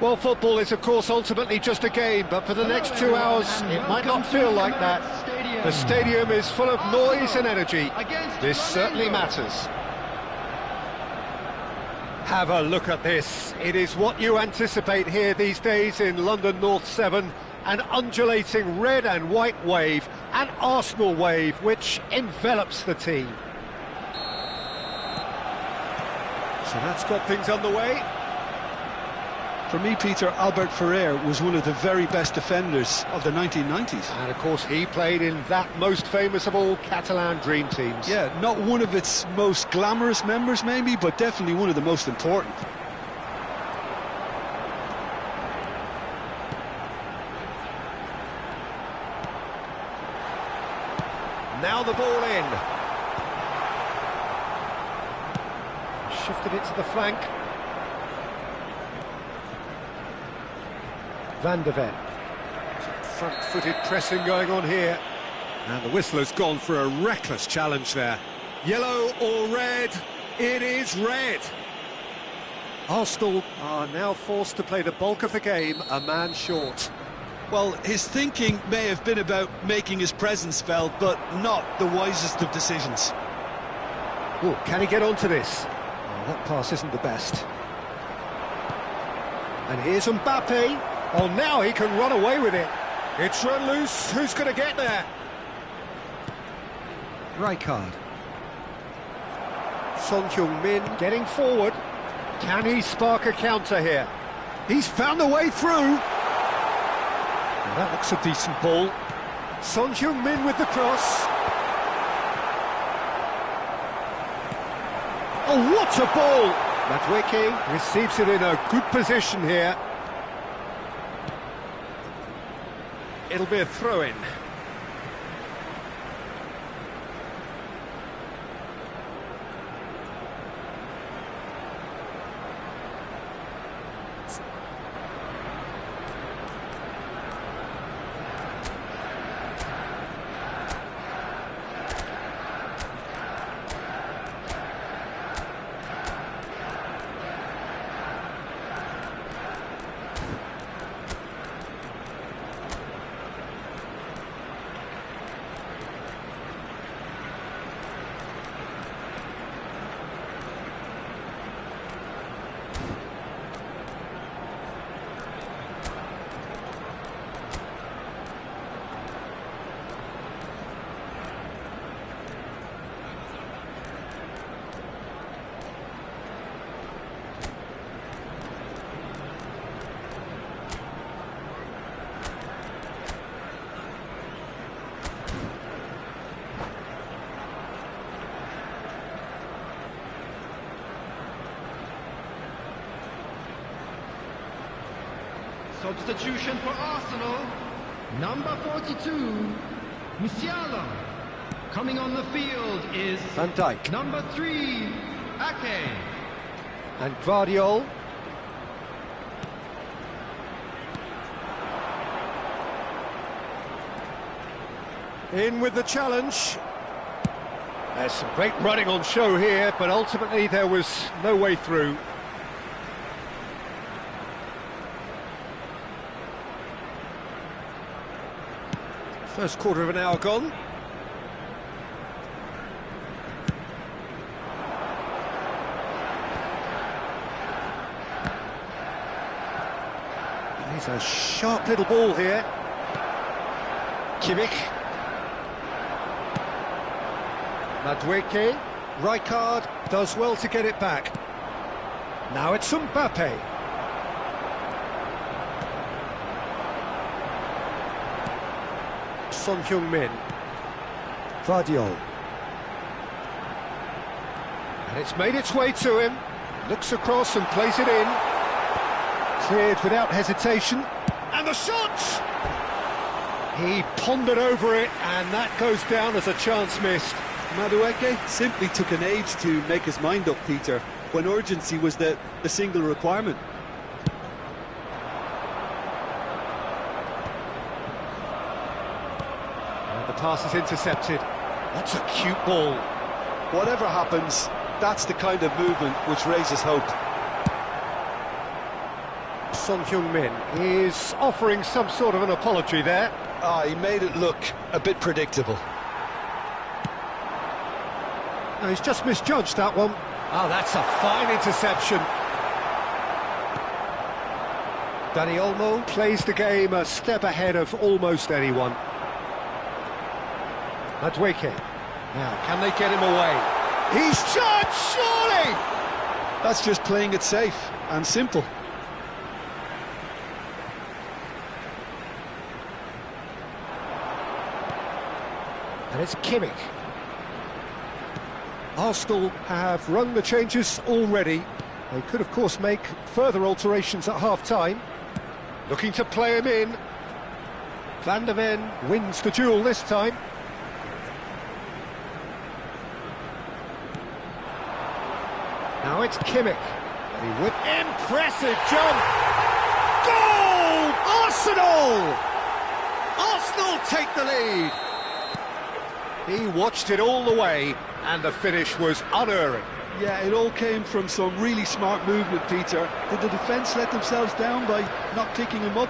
Well, football is, of course, ultimately just a game, but for the next 2 hours, it might not feel like that. The stadium is full of noise and energy. This certainly matters. Have a look at this. It is what you anticipate here these days in London North 7. An undulating red and white wave, an Arsenal wave, which envelops the team. So that's got things underway. For me, Peter, Albert Ferrer was one of the very best defenders of the 1990s. And of course he played in that most famous of all Catalan dream teams. Yeah, not one of its most glamorous members maybe, but definitely one of the most important. Now the ball in. Shifted it to the flank. Van de Ven. Some front-footed pressing going on here. And the whistler's gone for a reckless challenge there. Yellow or red? It is red. Arsenal are now forced to play the bulk of the game a man short. Well, his thinking may have been about making his presence felt, but not the wisest of decisions. Oh, can he get onto this? Oh, that pass isn't the best. And here's Mbappe. Oh, now he can run away with it. It's run loose. Who's going to get there? Rijkaard. Son Heung-min getting forward. Can he spark a counter here? He's found a way through. Well, that looks a decent ball. Son Heung-min with the cross. Oh, what a ball! Madueke receives it in a good position here. It'll be a throw-in. Substitution for Arsenal, number 42, Musiala. Coming on the field is Van Dijk. number 3, Ake. And Guardiola. In with the challenge. There's some great running on show here, but ultimately there was no way through. First quarter of an hour gone. He's a sharp little ball here. Kimmich. Madueke. Rijkaard does well to get it back. Now it's Mbappe. Son Heung-min. Guardiola. And it's made its way to him. Looks across and plays it in. Cleared without hesitation. And the shot! He pondered over it, and that goes down as a chance missed. Madueke simply took an age to make his mind up, Peter, when urgency was the single requirement. The pass is intercepted. That's a cute ball. Whatever happens, that's the kind of movement which raises hope. Son Heung-min is offering some sort of an apology there. He made it look a bit predictable. No, he's just misjudged that one. Oh, that's a fine interception. Dani Olmo plays the game a step ahead of almost anyone. Madueke. Now, can they get him away? He's charged, surely! That's just playing it safe and simple. And it's Kimmich. Arsenal have rung the changes already. They could, of course, make further alterations at half-time. Looking to play him in. Van der Ven wins the duel this time. Now it's Kimmich. Impressive jump! Goal! Arsenal! Arsenal take the lead. He watched it all the way, and the finish was unerring. Yeah, it all came from some really smart movement, Peter. Did the defence let themselves down by not picking him up?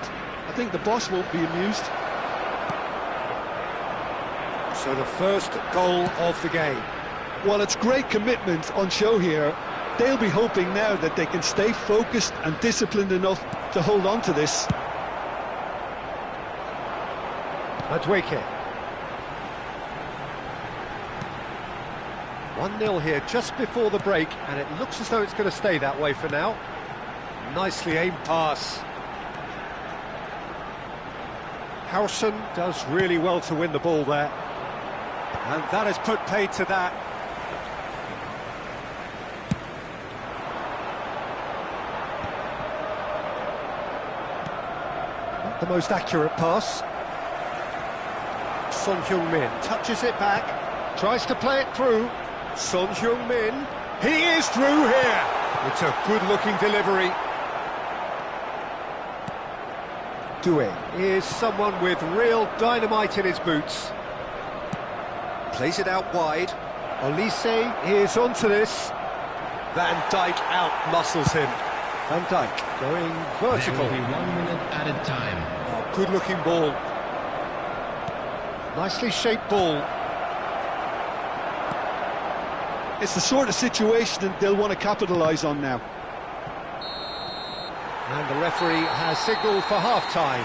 I think the boss won't be amused. So the first goal of the game. Well, it's great commitment on show here. They'll be hoping now that they can stay focused and disciplined enough to hold on to this. Madueke. 1-0 here just before the break, and it looks as though it's going to stay that way for now. Nicely aimed pass. Howson does really well to win the ball there. And that has put paid to that. Not the most accurate pass. Son Heung-min touches it back, tries to play it through. Son Heung-min, he is through here. It's a good-looking delivery. Doué is someone with real dynamite in his boots. Plays it out wide. Olise is onto this. Van Dijk out-muscles him. Van Dijk going vertical. There will be 1 minute added time. Oh, good-looking ball. Nicely shaped ball. It's the sort of situation that they'll want to capitalise on now. And the referee has signalled for half-time.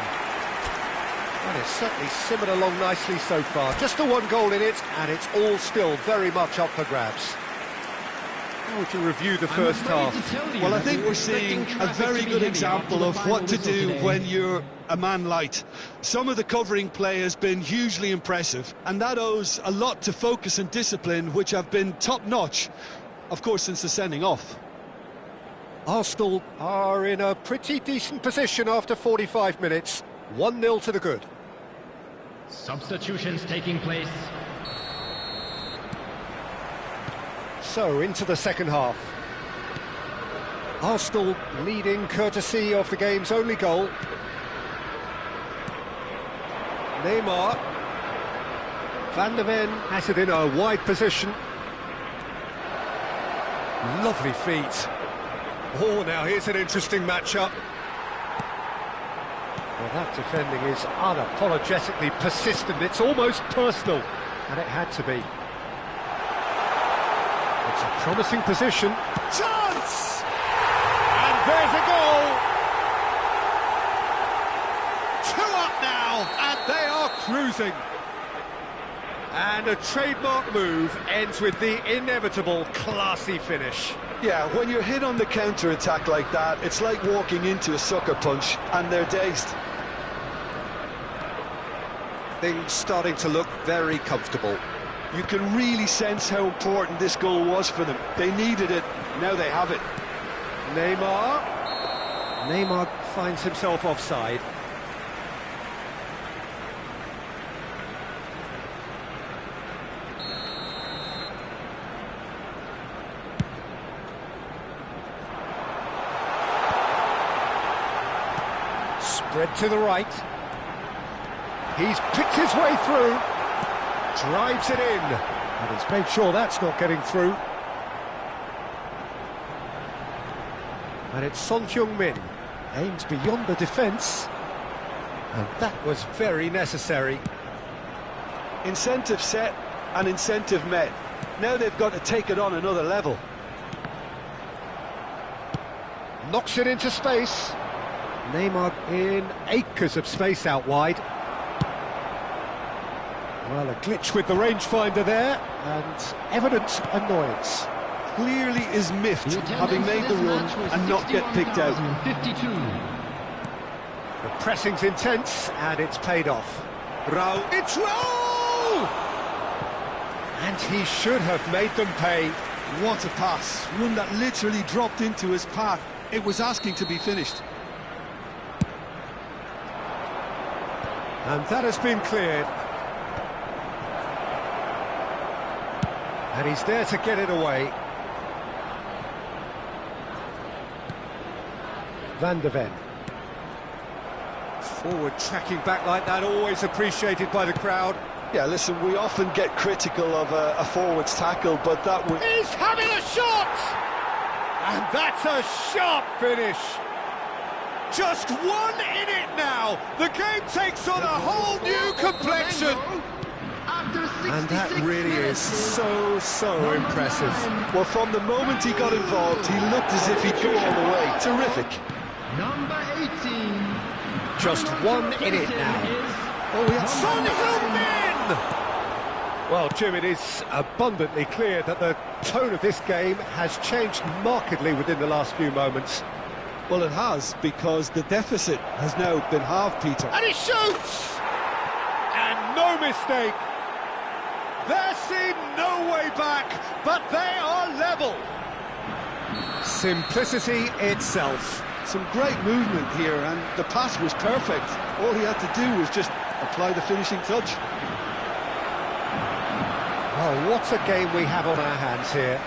And it's certainly simmered along nicely so far. Just the one goal in it, and it's all still very much up for grabs. How would you review the first half? Well, I think we're seeing a very good example of what to do when you're a man light. Some of the covering play has been hugely impressive, and that owes a lot to focus and discipline, which have been top-notch, of course, since the sending off. Arsenal are in a pretty decent position after 45 minutes. 1-0 to the good. Substitutions taking place. So, into the second half. Arsenal leading courtesy of the game's only goal. Neymar. Van der Ven has it in a wide position. Lovely feet. Oh, now here's an interesting matchup. Well, that defending is unapologetically persistent. It's almost personal, and it had to be. It's a promising position. Chance! And there's a goal! 2 up now, and they are cruising. And a trademark move ends with the inevitable classy finish. Yeah, when you're hit on the counter-attack like that, it's like walking into a sucker punch, and they're dazed. Things starting to look very comfortable. You can really sense how important this goal was for them. They needed it, now they have it. Neymar. Neymar finds himself offside. Spread to the right. He's picked his way through. Drives it in. And he's made sure that's not getting through. And it's Son Heung-min. Aims beyond the defence. And that was very necessary. Incentive set and incentive met. Now they've got to take it on another level. Knocks it into space. Neymar in acres of space out wide. Well, a glitch with the rangefinder there, and evident annoyance. Clearly is miffed, having made the run and not get picked out. 52. The pressing's intense, and it's paid off. It's Raul! And he should have made them pay. What a pass, one that literally dropped into his path. It was asking to be finished. And that has been cleared. And he's there to get it away. Van de Ven. Forward tracking back like that, always appreciated by the crowd. Yeah, listen, we often get critical of a forward's tackle, but that was... He's having a shot! And that's a sharp finish. Just 1 in it now. The game takes on a whole new complexion. And that really is so impressive. Well, from the moment he got involved, he looked as if he'd go all the way. Terrific. Number 18. Just 1 in it now. Oh, yeah. Son Heung-min! Well, Jim, it is abundantly clear that the tone of this game has changed markedly within the last few moments. Well, it has, because the deficit has now been halved, Peter. And he shoots! And no mistake. There seemed no way back, but they are level. Simplicity itself. Some great movement here, and the pass was perfect. All he had to do was just apply the finishing touch. Oh, what a game we have on our hands here.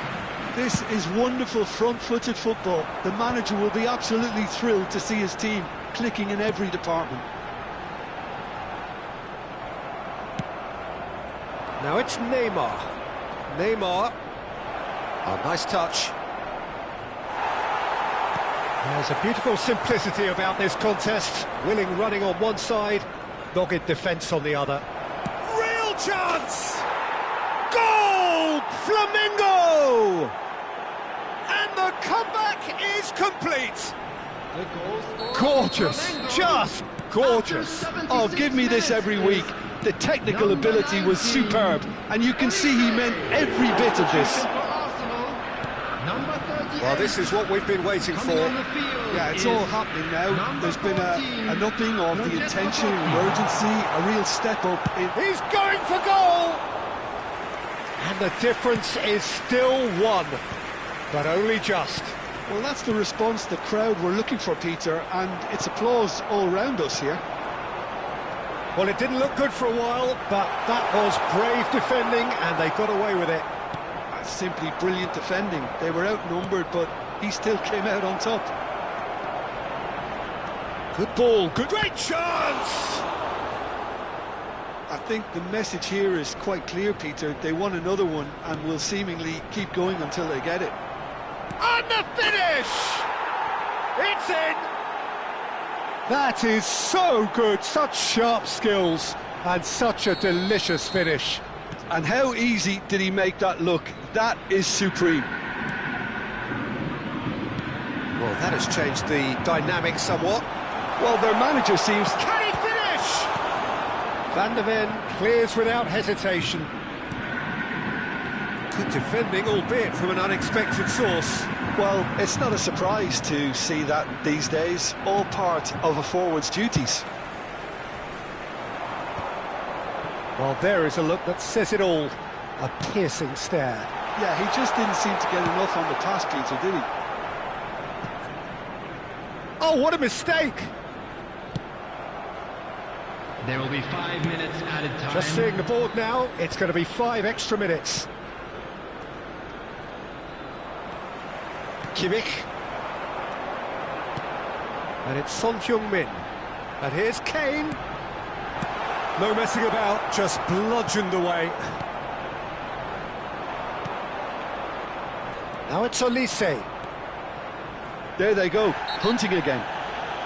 This is wonderful front-footed football. The manager will be absolutely thrilled to see his team clicking in every department. Now it's Neymar. Neymar. Oh, nice touch. There's a beautiful simplicity about this contest. Willing running on one side, dogged defence on the other. Real chance! Goal! Flamingo! And the comeback is complete. Gorgeous, just gorgeous. Oh, give me this every week. The technical ability was superb, and you can see he meant every bit of this. Well, this is what we've been waiting for. Yeah, it's all happening now. There's been an upping of the intention, urgency, a real step up. He's going for goal! And the difference is still 1, but only just. Well, that's the response the crowd were looking for, Peter, and it's applause all round us here. Well, it didn't look good for a while, but that was brave defending, and they got away with it. That's simply brilliant defending. They were outnumbered, but he still came out on top. Good ball, great chance! I think the message here is quite clear, Peter. They want another one and will seemingly keep going until they get it. And the finish! It's in! That is so good, such sharp skills, and such a delicious finish. And how easy did he make that look? That is supreme. Well, that has changed the dynamic somewhat. Well, their manager seems... Can he finish? Van de Ven clears without hesitation. Good defending, albeit from an unexpected source. Well, it's not a surprise to see that these days, all part of a forward's duties. Well, there is a look that says it all. A piercing stare. Yeah, he just didn't seem to get enough on the pass, Peter, did he? Oh, what a mistake! There will be 5 minutes added time. Just seeing the board now, it's going to be 5 extra minutes. Kimmich. And it's Son Heung-min. And here's Kane. No messing about, just bludgeoned away. Now it's Olise. There they go, hunting again.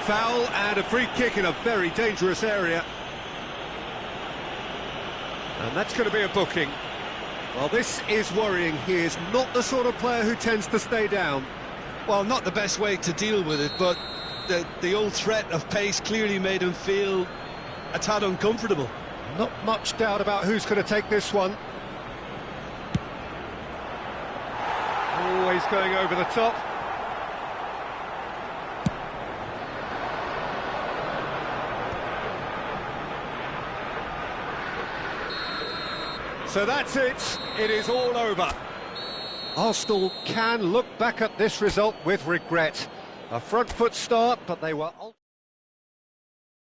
Foul and a free kick in a very dangerous area. And that's going to be a booking. Well, this is worrying. He is not the sort of player who tends to stay down. Well, not the best way to deal with it, but the old threat of pace clearly made him feel a tad uncomfortable. Not much doubt about who's going to take this one. Always going over the top. So that's it. It is all over. Arsenal can look back at this result with regret. A front foot start, but they were...